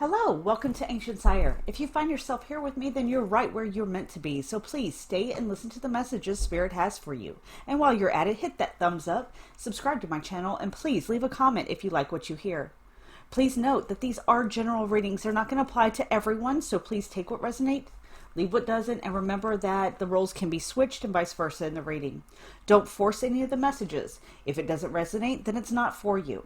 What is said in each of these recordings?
Hello, welcome to AncientsIre. If you find yourself here with me, then you're right where you're meant to be. So please stay and listen to the messages Spirit has for you. And while you're at it, hit that thumbs up, subscribe to my channel, and please leave a comment if you like what you hear. Please note that these are general readings. They're not going to apply to everyone, so please take what resonates, leave what doesn't, and remember that the roles can be switched and vice versa in the reading. Don't force any of the messages. If it doesn't resonate, then it's not for you.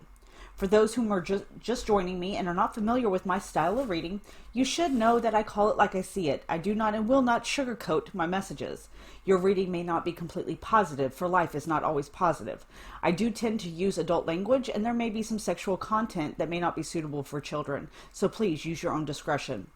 For those who are just joining me and are not familiar with my style of reading, you should know that I call it like I see it. I do not and will not sugarcoat my messages. Your reading may not be completely positive, for life is not always positive. I do tend to use adult language, and there may be some sexual content that may not be suitable for children, so please use your own discretion.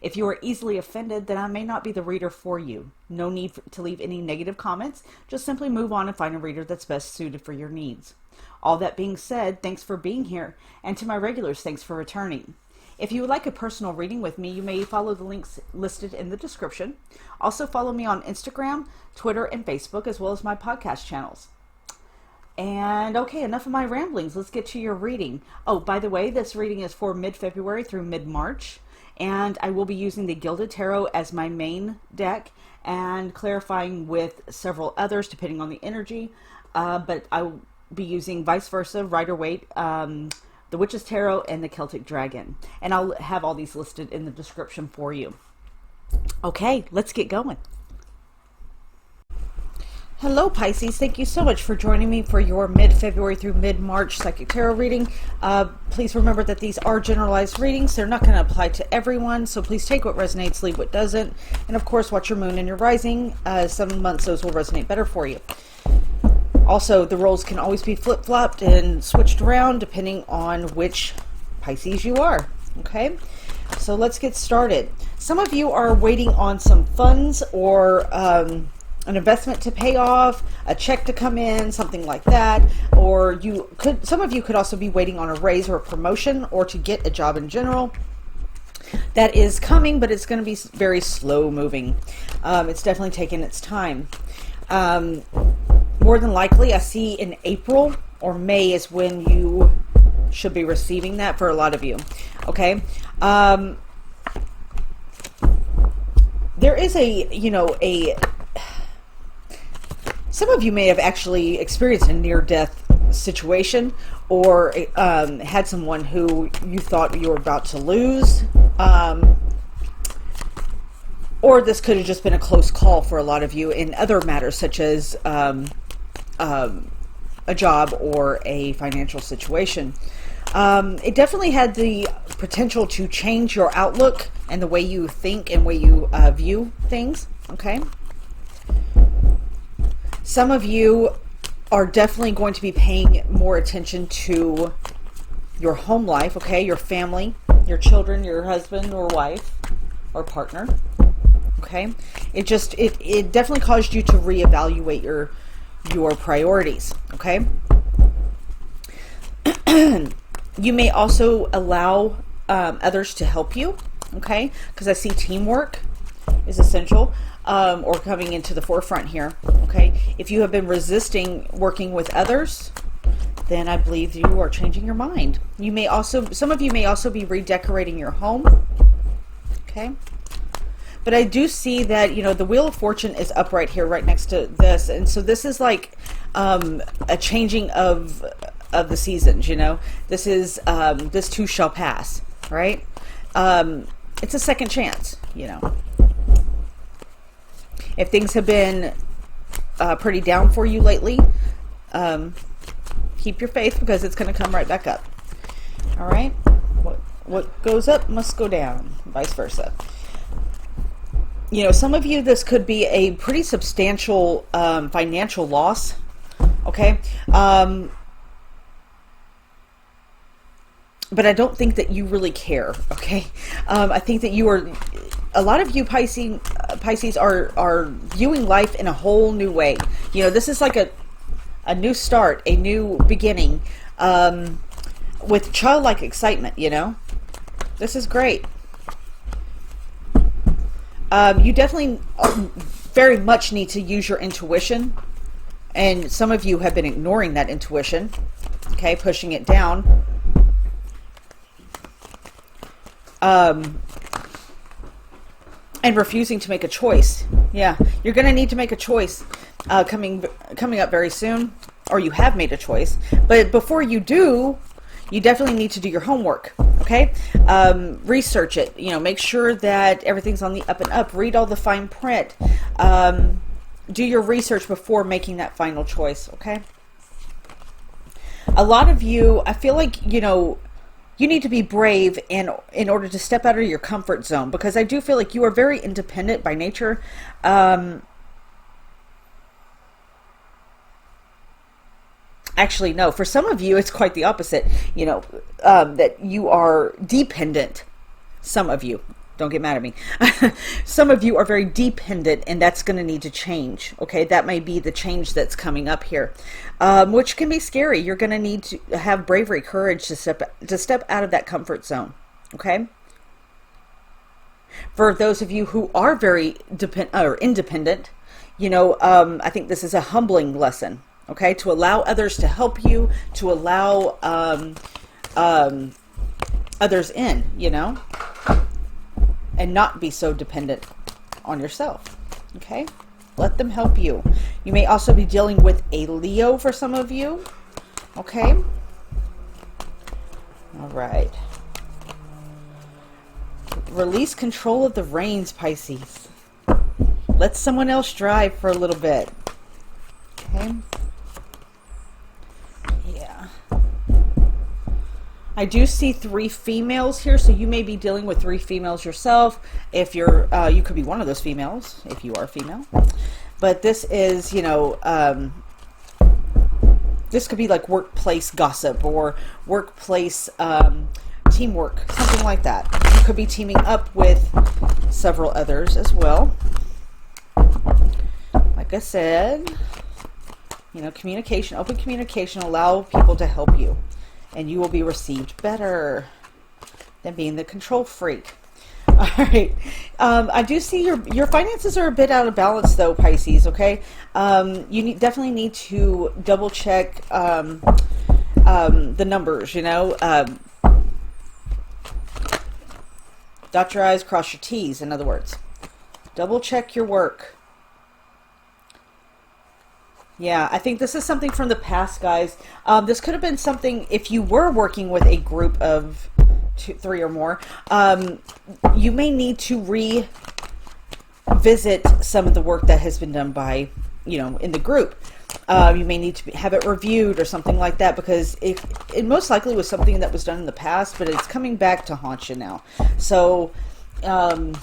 If you are easily offended, then I may not be the reader for you. No need to leave any negative comments. Just simply move on and find a reader that's best suited for your needs. All that being said, thanks for being here, and to my regulars, thanks for returning. If you would like a personal reading with me, you may follow the links listed in the description. Also follow me on Instagram, Twitter, and Facebook, as well as my podcast channels. And okay, enough of my ramblings. Let's get to your reading. Oh, by the way, this reading is for mid-February through mid-March, and I will be using the Gilded Tarot as my main deck and clarifying with several others depending on the energy, but I will be using vice versa, Rider-Waite, the Witch's Tarot, and the Celtic Dragon. And I'll have all these listed in the description for you. Okay, let's get going. Hello Pisces, thank you so much for joining me for your mid-February through mid-March Psychic Tarot reading. Please remember that these are generalized readings. They're not going to apply to everyone, so please take what resonates, leave what doesn't. And of course, watch your moon and your rising. Some months those will resonate better for you. Also, the roles can always be flip-flopped and switched around depending on which Pisces you are. Okay, so let's get started. Some of you are waiting on some funds or an investment to pay off, a check to come in, something like that. Or some of you could also be waiting on a raise or a promotion, or to get a job in general. That is coming, but it's going to be very slow moving. It's definitely taking its time. More than likely, I see in April or May is when you should be receiving that for a lot of you. Okay. There is some of you may have actually experienced a near-death situation, or had someone who you thought you were about to lose. Or this could have just been a close call for a lot of you in other matters, such as a job or a financial situation. It definitely had the potential to change your outlook and the way you think and way you view things. Okay. Some of you are definitely going to be paying more attention to your home life. Okay, your family, your children, your husband or wife or partner. Okay, it definitely caused you to reevaluate your priorities. Okay. You may also allow others to help you. Okay, because I see teamwork is essential, or coming into the forefront here. Okay, if you have been resisting working with others, then I believe you are changing your mind. Some of you may also be redecorating your home. Okay. But I do see that, the Wheel of Fortune is up right here, right next to this. And so this is like a changing of the seasons, This is, this too shall pass, right? It's a second chance, If things have been pretty down for you lately, keep your faith, because it's going to come right back up. All right? What goes up must go down, vice versa. Some of you, this could be a pretty substantial financial loss. Okay. But I don't think that you really care. Okay. I think that a lot of you Pisces are viewing life in a whole new way. This is like a new start, a new beginning, with childlike excitement. This is great. You definitely very much need to use your intuition, and some of you have been ignoring that intuition, okay, pushing it down. And refusing to make a choice. Yeah, you're going to need to make a choice coming up very soon, or you have made a choice. But before you do, you definitely need to do your homework, okay? Research it, make sure that everything's on the up and up. Read all the fine print. Do your research before making that final choice, okay? A lot of you, I feel like, you need to be brave in order to step out of your comfort zone, because I do feel like you are very independent by nature. Actually, no, for some of you, it's quite the opposite, that you are dependent. Some of you, don't get mad at me. Some of you are very dependent, and that's going to need to change. Okay, that may be the change that's coming up here, which can be scary. You're going to need to have bravery, courage to step out of that comfort zone. Okay. For those of you who are very independent, I think this is a humbling lesson. Okay, to allow others to help you, to allow others in, and not be so dependent on yourself. Okay, let them help you. You may also be dealing with a Leo for some of you. Okay, all right. Release control of the reins, Pisces. Let someone else drive for a little bit. Okay. I do see 3 females here, so you may be dealing with 3 females yourself. If you're, you could be one of those females, if you are a female. But this is, this could be like workplace gossip or workplace teamwork, something like that. You could be teaming up with several others as well. Like I said, communication, open communication, allow people to help you. And you will be received better than being the control freak. All right. I do see your finances are a bit out of balance, though, Pisces. Okay. You definitely need to double check the numbers. Dot your I's, cross your T's. In other words, double check your work. Yeah, I think this is something from the past, guys. This could have been something if you were working with a group of 2, 3 or more. You may need to revisit some of the work that has been done by, in the group. You may need to have it reviewed or something like that, because it most likely was something that was done in the past, but it's coming back to haunt you now. So, the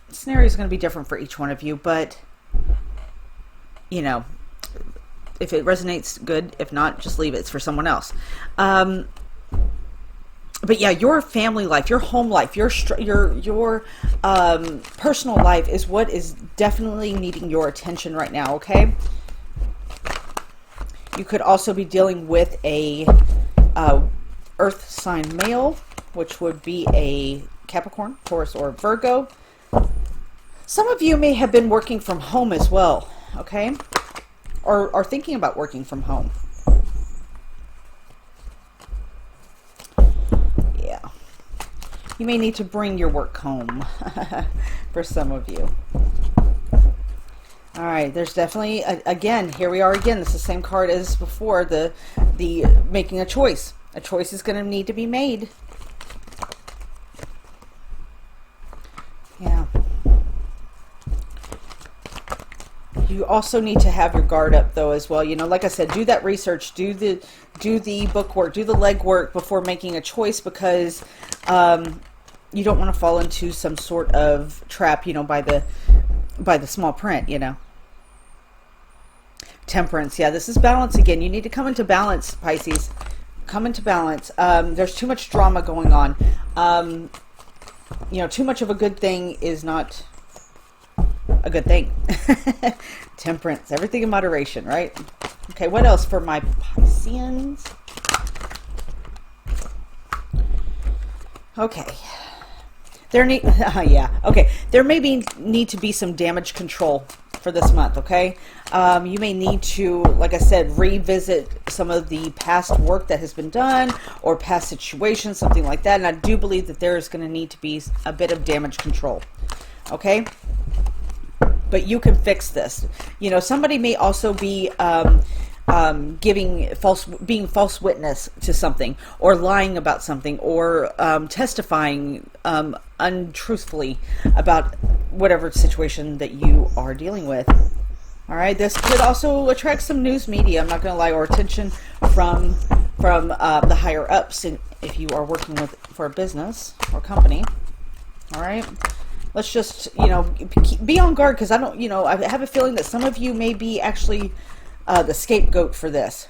scenario is going to be different for each one of you, but if it resonates, good. If not, just leave it. It's for someone else. But yeah, your family life, your home life, your personal life is what is definitely needing your attention right now. Okay. You could also be dealing with a earth sign male, which would be a Capricorn, Taurus, or Virgo. Some of you may have been working from home as well. Okay, or thinking about working from home. Yeah, you may need to bring your work home for some of you. All right, there's definitely again, here we are again. This is the same card as before. The making a choice. A choice is going to need to be made. Yeah. You also need to have your guard up, though, as well. Like I said, do that research, do the book work, do the leg work before making a choice, because you don't want to fall into some sort of trap, by the small print, Temperance, yeah, this is balance again. You need to come into balance, Pisces. Come into balance. There's too much drama going on. Too much of a good thing is not a good thing. Temperance, everything in moderation, right? Okay, what else for my Pisceans? Okay. There may need to be some damage control for this month, okay? You may need to, like I said, revisit some of the past work that has been done or past situations, something like that. And I do believe that there is going to need to be a bit of damage control, okay? But you can fix this. You know, somebody may also be being false witness to something, or lying about something, or testifying untruthfully about whatever situation that you are dealing with. All right, this could also attract some news media, I'm not going to lie, or attention from the higher ups if you are working for a business or company. All right, let's just, you know, be on guard, because I have a feeling that some of you may be actually the scapegoat for this.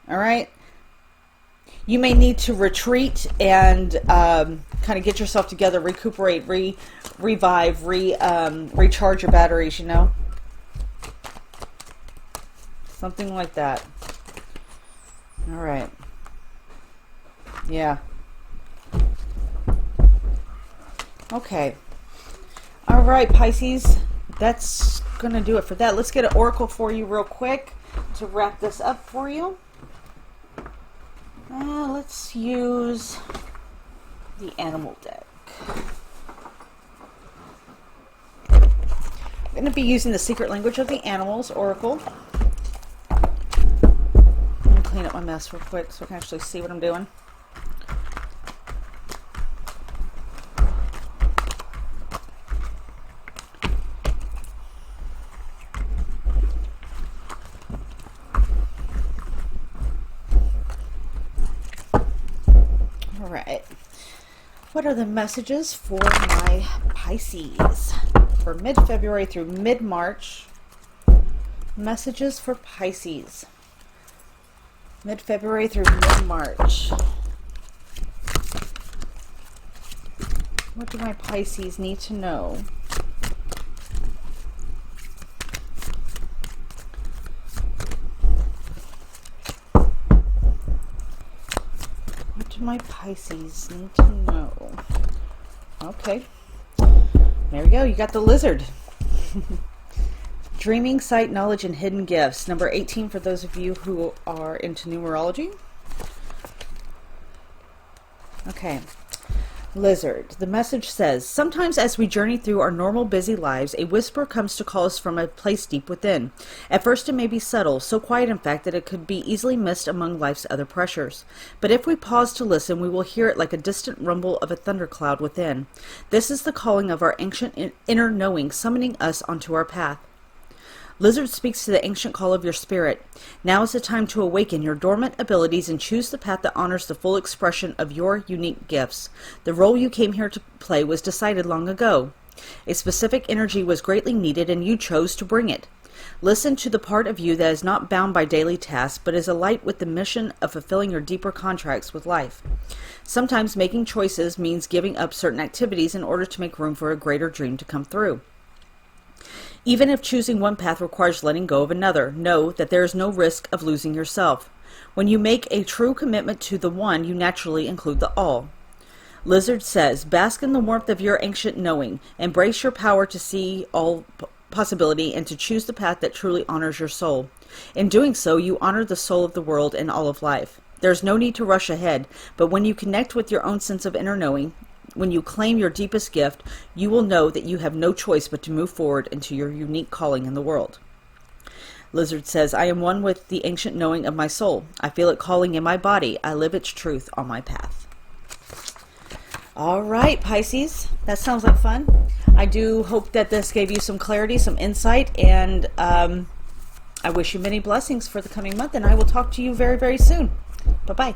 All right, you may need to retreat and kind of get yourself together, recuperate, revive, recharge your batteries, you know, something like that. All right, yeah, okay. All right, Pisces, that's gonna do it for that. Let's get an oracle for you real quick to wrap this up for you. Let's use the animal deck. I'm going to be using the Secret Language of the Animals oracle. Let me clean up my mess real quick so I can actually see what I'm doing. Alright, what are the messages for my Pisces for mid-February through mid-March? Messages for Pisces mid-February through mid-March. What do my Pisces need to know? My Pisces need to know. Okay, there we go. You got the lizard. Dreaming, sight, knowledge, and hidden gifts. Number 18 for those of you who are into numerology. Okay. Lizard. The message says, sometimes as we journey through our normal busy lives, a whisper comes to call us from a place deep within. At first it may be subtle, so quiet in fact that it could be easily missed among life's other pressures. But if we pause to listen, we will hear it like a distant rumble of a thundercloud within. This is the calling of our ancient inner knowing, summoning us onto our path. Lizard speaks to the ancient call of your spirit. Now is the time to awaken your dormant abilities and choose the path that honors the full expression of your unique gifts. The role you came here to play was decided long ago. A specific energy was greatly needed and you chose to bring it. Listen to the part of you that is not bound by daily tasks, but is alight with the mission of fulfilling your deeper contracts with life. Sometimes making choices means giving up certain activities in order to make room for a greater dream to come through. Even if choosing one path requires letting go of another, know that there is no risk of losing yourself. When you make a true commitment to the one, you naturally include the all. Lizard says, bask in the warmth of your ancient knowing. Embrace your power to see all possibility and to choose the path that truly honors your soul. In doing so, you honor the soul of the world and all of life. There's no need to rush ahead, but when you connect with your own sense of inner knowing, when you claim your deepest gift, you will know that you have no choice but to move forward into your unique calling in the world. Lizard says, I am one with the ancient knowing of my soul. I feel it calling in my body. I live its truth on my path. All right, Pisces, that sounds like fun. I do hope that this gave you some clarity, some insight, and I wish you many blessings for the coming month, and I will talk to you very, very soon. Bye-bye.